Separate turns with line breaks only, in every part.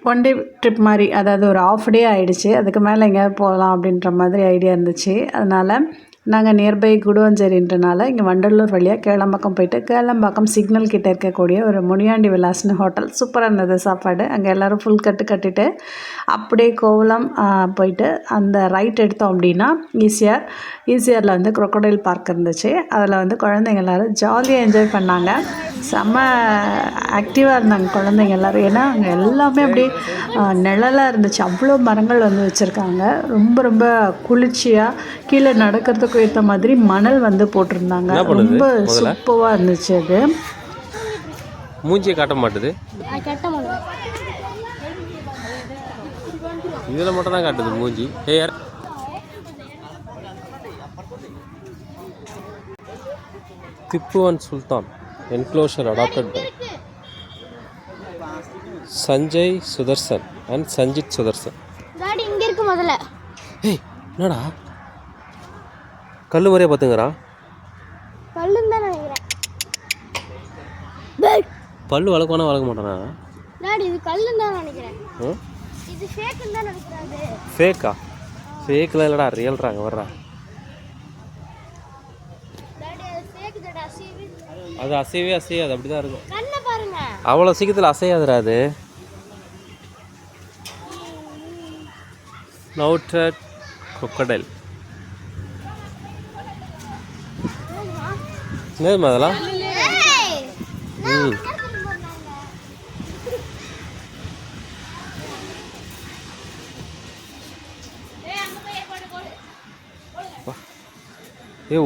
One day trip மாதிரி, அதாவது ஒரு ஆஃப் டே ஆகிடுச்சு. அதுக்கு மேலே எங்கேயாவது போகலாம் அப்படின்ற மாதிரி ஐடியா இருந்துச்சு. அதனால் நாங்கள் நியர்பை குடுவஞ்சேரின்றனால இங்கே வண்டலூர் வழியாக கேளம்பாக்கம் போயிட்டு, கேளம்பாக்கம் சிக்னல் கிட்டே இருக்கக்கூடிய ஒரு முனியாண்டி விலாஸ்னு ஹோட்டல் சூப்பராக இருந்தது சாப்பாடு. அங்கே எல்லோரும் ஃபுல் கட்டிட்டு அப்படியே கோவளம் போயிட்டு அந்த ரைட் எடுத்தோம் அப்படின்னா ஈசிஆரில் வந்து க்ரொக்கடைல் பார்க் இருந்துச்சு. அதில் வந்து குழந்தைங்க எல்லோரும் ஜாலியாக என்ஜாய் பண்ணாங்க. செம்ம ஆக்டிவாக இருந்தாங்க குழந்தைங்க எல்லோரும். ஏன்னா அங்கே எல்லாமே அப்படியே நிழலாக இருந்துச்சு. அவ்வளோ மரங்கள் வந்து வச்சுருக்காங்க. ரொம்ப குளிர்ச்சியாக கீழே நடக்கிறதுக்கு ஏற்ற மாதிரி மணல் வந்து போட்டிருந்தாங்க. ரொம்ப சூப்பராக இருந்துச்சு. அது
மூஞ்சியை காட்ட மாட்டுது, இதில் மட்டும் தான் காட்டுது மூஞ்சி. திப்புவன் Sultan enclosure adopted by Sanjay Sudarshan and Sanjith Sudarshan.
இங்கே இருக்கு முதல்ல.
ஏய் என்னடா கல்லு மாதிரியே பார்த்துங்கிறா?
கல்லுன்னு தான் நினைக்கிறேன்.
பல்லு வளர்க்கணும் வளர்க்க மாட்டானா?
டாடி இது கல்லுன்னு தான் நினைக்கிறேன். இது ஃபேக்குன்னு தான் நினைக்கிறேன்.
ஃபேக்கா? ஃபேக்கில் இல்லைடா, ரியல்றாங்க வர்றா. அது அசையாது, அப்படி தான் இருக்கும். அவ்வளோ சீக்கிரத்தில் அசையாதுடா அது. ஸ்னௌட்டட் crocodile. என்னது அதெல்லாம்?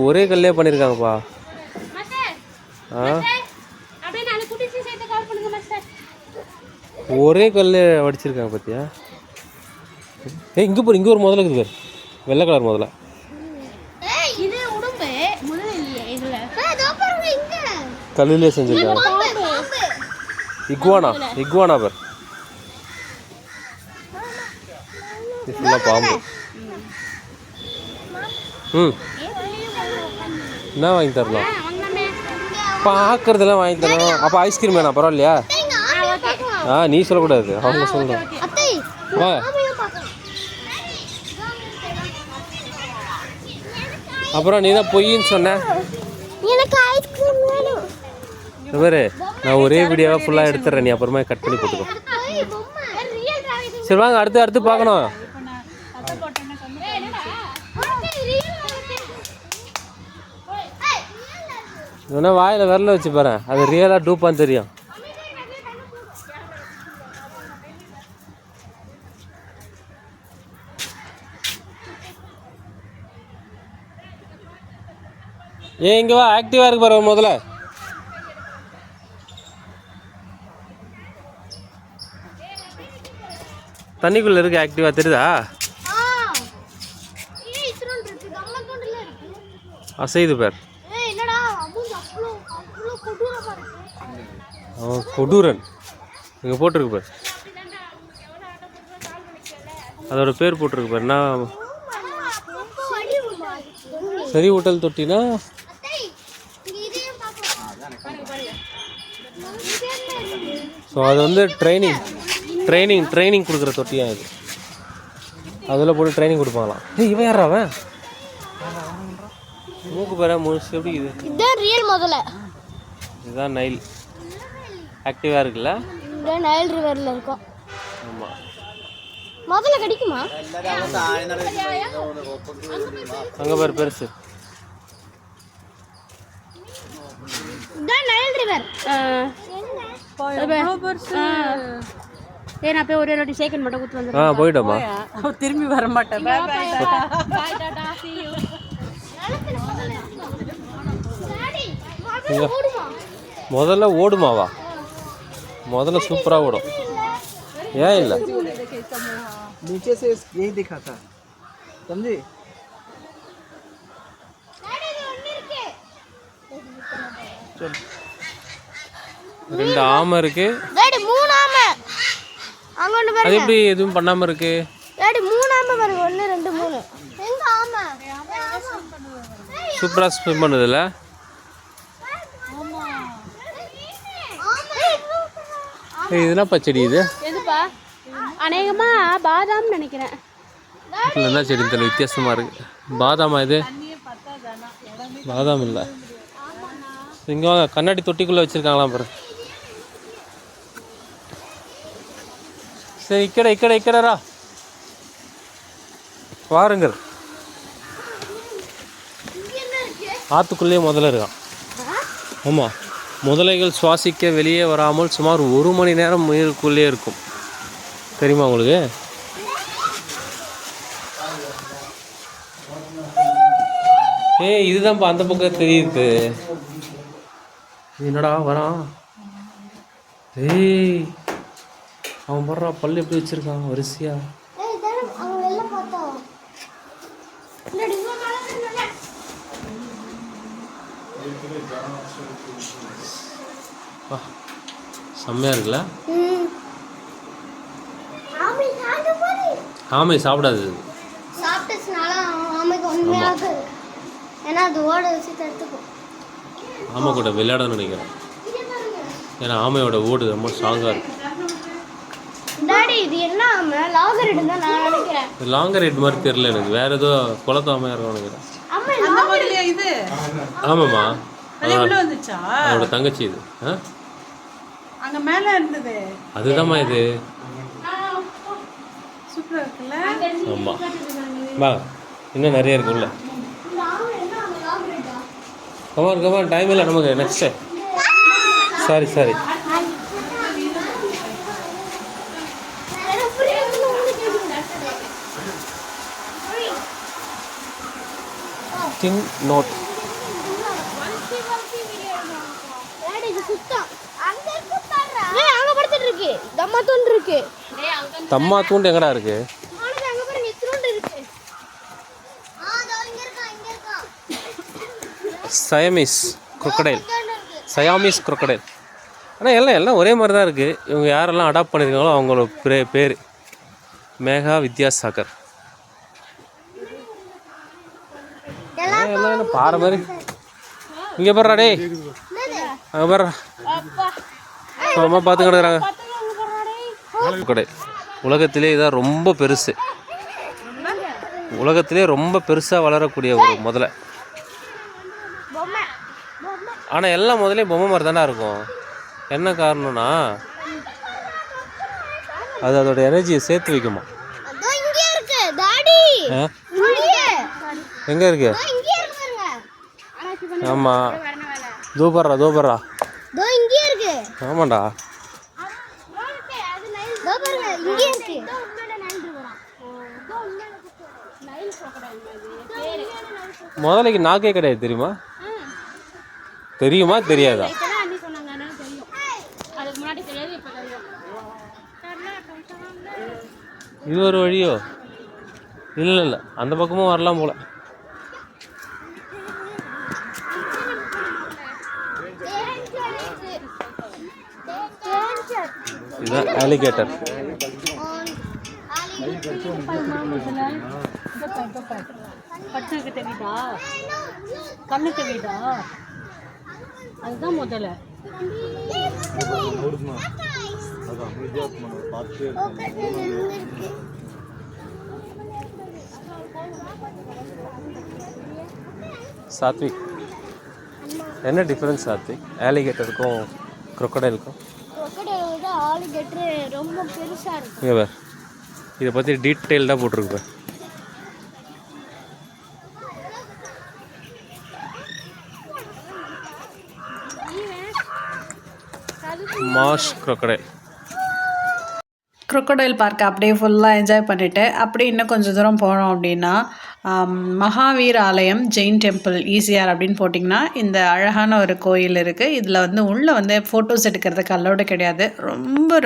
ஒரே கல்லே பண்ணியிருக்காங்கப்பா. ஒரே கல்லே வடிச்சிருக்காங்க பார்த்தியா? இங்கே இங்கே ஒரு முதல்ல இருக்குது பேர், வெள்ளை கலர் முதல்ல. கல்லுலேயே செஞ்சுருக்காங்க. இக்வானா பேர். இது ஃபுல்லாக பாம்பு. என்ன வாங்கி தரலாம்? பார்க்குறதெல்லாம் வாங்கி தரணும். அப்போ ஐஸ்கிரீம் வேணா பரவாயில்லையா? நீ சொல்லக்கூடாது, அவங்க சொல்கிறேன். அப்புறம் நீ தான் பொய்ன்னு சொன்ன. வேறு நான் ஒரே வீடியோவாக ஃபுல்லாக எடுத்துடுறேன், நீ அப்புறமா கட் பண்ணி போட்டுக்கோ. சரி வாங்க, அடுத்து பார்க்கணும். வேணா வாயில் விரல வச்சு பாரு, அது ரியலாக டூப்பான்னு தெரியும். இங்கே வா, ஆக்டிவாக இருக்கு பாரு முதல்ல. தண்ணிக்குள்ளே இருக்கு, ஆக்டிவாக தெரியுதா? அசைது பேர் கொடூரன். இங்கே போட்டிருக்கு பேர், அதோட பேர் போட்டிருக்கு பேர். நான் சரி ஹோட்டல் தொட்டினா ஸோ அது வந்து ட்ரைனிங் கொடுக்குற தொட்டியா இது. அதில் போட்டு ட்ரைனிங் கொடுப்பாங்களாம். இவன் யாரா அவன்? மூக்கு பேர முழுசு எப்படி இது?
இதுதான் ரியல் முதல்ல.
இதுதான் நைல். ஆக்டிவாக இருக்குல்ல?
இந்த நைல் ரிவரில் இருக்கும்.
ஆமாம்.
முதல்ல கிடைக்குமா?
அங்கே பேர் பெருசு.
இதுதான் நைல் ரிவர். நான் போய் ஒரே வாட்டி சேக்கன் மட்டும் ஊற்றி வந்து
போயிட்டோமா,
திரும்பி வர மாட்டேன்.
முதல்ல ஓடுமாவா? முதல்ல சூப்பராக ஓடும். ஏன் இல்லை?
नीचे से यही दिखा था, समझे?
ரெண்டு ஆமை இருக்கு.
டாடி மூணு ஆமை அங்க ஒன்னு பாருங்க.
அது எப்படி எதுவும் பண்ணாம இருக்கு?
டாடி மூணு ஆமை பாருங்க, 1 2 3. எங்க ஆமை?
சூப்பரா ஸ்விம் பண்ணுதுல.
ஆமா.
இதுனா பச்சடி இது.
எதுப்பா? அநேகமாக பாதாம்னு நினைக்கிறேன்.
இதில் என்ன செடின்னு தெரியல, வித்தியாசமாக இருக்குது. பாதாமா இது? பாதாம் இல்லை. இங்கே வாங்க, கண்ணாடி தொட்டிக்குள்ளே வச்சுருக்காங்களாம் பாரு. சரி, இக்கடரா வாருங்கள். ஆற்றுக்குள்ளேயே முதல்ல இருக்கான். ஆமாம், முதலைகள் சுவாசிக்க வெளியே வராமல் சுமார் 1 மணி நேரம் நீருக்குள்ளே இருக்கும். தெரியுமா உங்களுக்கு? ஏய், இதுதான்ப்பா அந்த பக்கம் தெரியுது. என்னடா வரான்? ஏய், அவன் போடுறா பல்லு எப்படி வச்சிருக்கான் வரிசையா. செம்மையா இருக்குல்ல? ஆமை சாப்பிடாது. ஆமை கூட விளையாடணும்னு நினைக்கிறேன். ஏன்னா ஆமையோட ஓடு ரொம்ப ஸ்ட்ராங்காக இருக்கு. லாங்கர் ஹெட் மாதிரி தெரியல எனக்கு, வேற ஏதோ குளத்து ஆமையா இருக்கும் நினைக்கிறேன். ஆமாம்மா, அதோட தங்கச்சி இது.
அங்க மேல இருந்தது
அதுதான்மா இது.
சூப்பரா இருக்குல்ல?
ஆமா, வா, இன்னும் நிறைய இருக்கு உள்ள. கமான், டைம் இல்லை நமக்கு. Next sorry. King note. தம்மா தூண்டு எங்கடா இருக்கு? சயாமீஸ் crocodile. ஆனால் எல்லாம் ஒரே மாதிரி தான் இருக்குது. இவங்க யாரெல்லாம் அடாப்ட் பண்ணியிருக்காங்களோ அவங்களோட பேர் மேகா வித்யாசாகர். எல்லாம் என்ன பாறை மாதிரி. இங்கே பாடுறா டே, அங்கே பாடுறா, அம்மா பார்த்து கிடக்குறாங்க. உலகத்திலே இதான் ரொம்ப பெருசு. உலகத்திலே ரொம்ப பெருசாக வளரக்கூடிய ஒரு முதலை. ஆனால் எல்லாம் முதலே பொம்மை மாதிரி தானே இருக்கும். என்ன காரணம்னா அது அதோட எனர்ஜியை சேர்த்து வைக்குமா. எங்கே இருக்கு? ஆமாம், தூபர்றா. ஆமாண்டா. முதலைக்கு நாக்கே கிடையாது, தெரியுமா தெரியாதா? இது ஒரு வழியோ? இல்லை, அந்த பக்கமும் வரலாம் போல. இதுதான் alligator. கண்ணு தெரியுதா? அதுதான் முதல்ல. சாத்விக், என்ன டிஃபரன்ஸ் சாத்விக் ஆலிகேட்டருக்கும் crocodileக்கும்?
ரொம்ப பெருசா இருக்கு.
இதை பற்றி டீட்டெயில்டாக போட்டிருக்கு. மார்ஷ்
crocodile பார்க்க அப்படியே ஃபுல்லாக என்ஜாய் பண்ணிவிட்டு அப்படியே இன்னும் கொஞ்சம் தூரம் போனோம் அப்படின்னா மகாவீர் ஆலயம் ஜெயின் டெம்பிள் ஈசிஆர் அப்படின்னு போட்டிங்கன்னா இந்த அழகான ஒரு கோயில் இருக்குது. இதில் உள்ளே ஃபோட்டோஸ் எடுக்கிறதுக்கு அலோடு கிடையாது.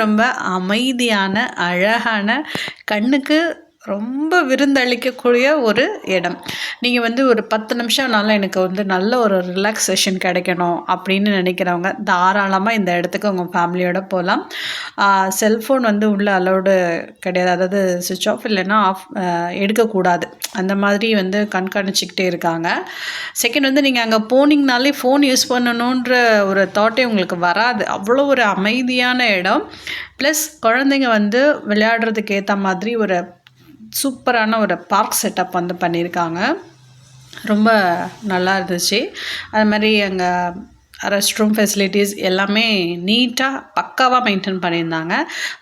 ரொம்ப அமைதியான அழகான கண்ணுக்கு ரொம்ப விருந்தளிக்கக்கூடிய ஒரு இடம். நீங்கள் வந்து ஒரு 10 நிமிஷம்னால எனக்கு வந்து நல்ல ஒரு ரிலாக்ஸேஷன் கிடைக்கணும் அப்படின்னு நினைக்கிறவங்க தாராளமாக இந்த இடத்துக்கு உங்கள் ஃபேமிலியோடு போகலாம். செல்ஃபோன் வந்து உள்ளே அலௌடு கிடையாது. அதாவது சுவிட்ச் ஆஃப் இல்லைன்னா ஆஃப் எடுக்கக்கூடாது. அந்த மாதிரி வந்து கண்காணிச்சிக்கிட்டே இருக்காங்க. செகண்ட் வந்து நீங்கள் அங்கே போனீங்கனாலே ஃபோன் யூஸ் பண்ணணுன்ற ஒரு தாட்டே உங்களுக்கு வராது. அவ்வளோ ஒரு அமைதியான இடம். ப்ளஸ் குழந்தைங்க வந்து விளையாடுறதுக்கு ஏற்ற மாதிரி ஒரு சூப்பரான ஒரு பார்க் செட்டப் வந்து பண்ணியிருக்காங்க. ரொம்ப நல்லா இருந்துச்சு. அது மாதிரி அங்கே ரெஸ்ட் ரூம் ஃபெசிலிட்டிஸ் எல்லாமே நீட்டாக பக்காவாக மெயின்டைன் பண்ணியிருந்தாங்க.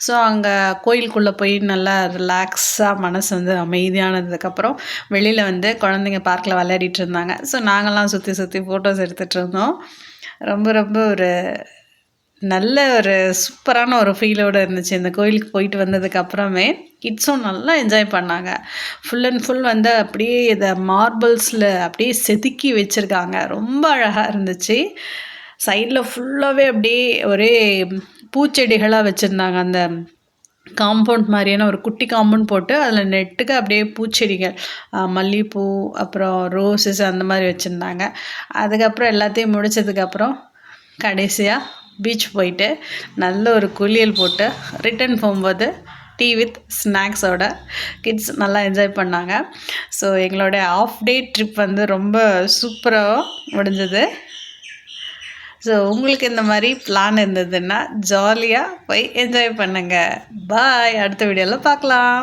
ஸோ அங்கே கோயிலுக்குள்ளே போய் நல்லா ரிலாக்ஸாக மனசு வந்து அமைதியானதுக்கப்புறம் வெளியில் வந்து குழந்தைங்க பார்க்கில் விளையாடிட்டு இருந்தாங்க. ஸோ நாங்கள்லாம் சுற்றி சுற்றி ஃபோட்டோஸ் எடுத்துகிட்டு இருந்தோம். ரொம்ப ரொம்ப ஒரு நல்ல ஒரு சூப்பரான ஒரு ஃபீலோடு இருந்துச்சு. இந்த கோயிலுக்கு போயிட்டு வந்ததுக்கப்புறமே கிட்ஸும் நல்லா என்ஜாய் பண்ணாங்க. ஃபுல் அண்ட் ஃபுல் வந்து அப்படியே இதை மார்பிள்ஸில் அப்படியே செதுக்கி வச்சுருக்காங்க. ரொம்ப அழகாக இருந்துச்சு. சைடில் ஃபுல்லாகவே அப்படியே ஒரே பூச்செடிகளாக வச்சுருந்தாங்க. அந்த காம்பவுண்ட் மாதிரியான ஒரு குட்டி காம்பவுண்ட் போட்டு அதில் நெட்டுக்கு அப்படியே பூச்செடிகள், மல்லிகைப்பூ, அப்புறம் ரோஸஸ் அந்த மாதிரி வச்சுருந்தாங்க. அதுக்கப்புறம் எல்லாத்தையும் முடித்ததுக்கப்புறம் கடைசியாக பீச் போயிட்டு நல்ல ஒரு குளியல் போட்டு ரிட்டர்ன் போகும்போது டீ வித் ஸ்நாக்ஸோட கிட்ஸ் நல்லா என்ஜாய் பண்ணாங்க. ஸோ எங்களோட ஆஃப் டே ட்ரிப் வந்து ரொம்ப சூப்பராக முடிஞ்சது. ஸோ உங்களுக்கு இந்த மாதிரி பிளான் இருந்ததுன்னா ஜாலியாக போய் என்ஜாய் பண்ணுங்கள். பாய். அடுத்த வீடியோவில் பார்க்கலாம்.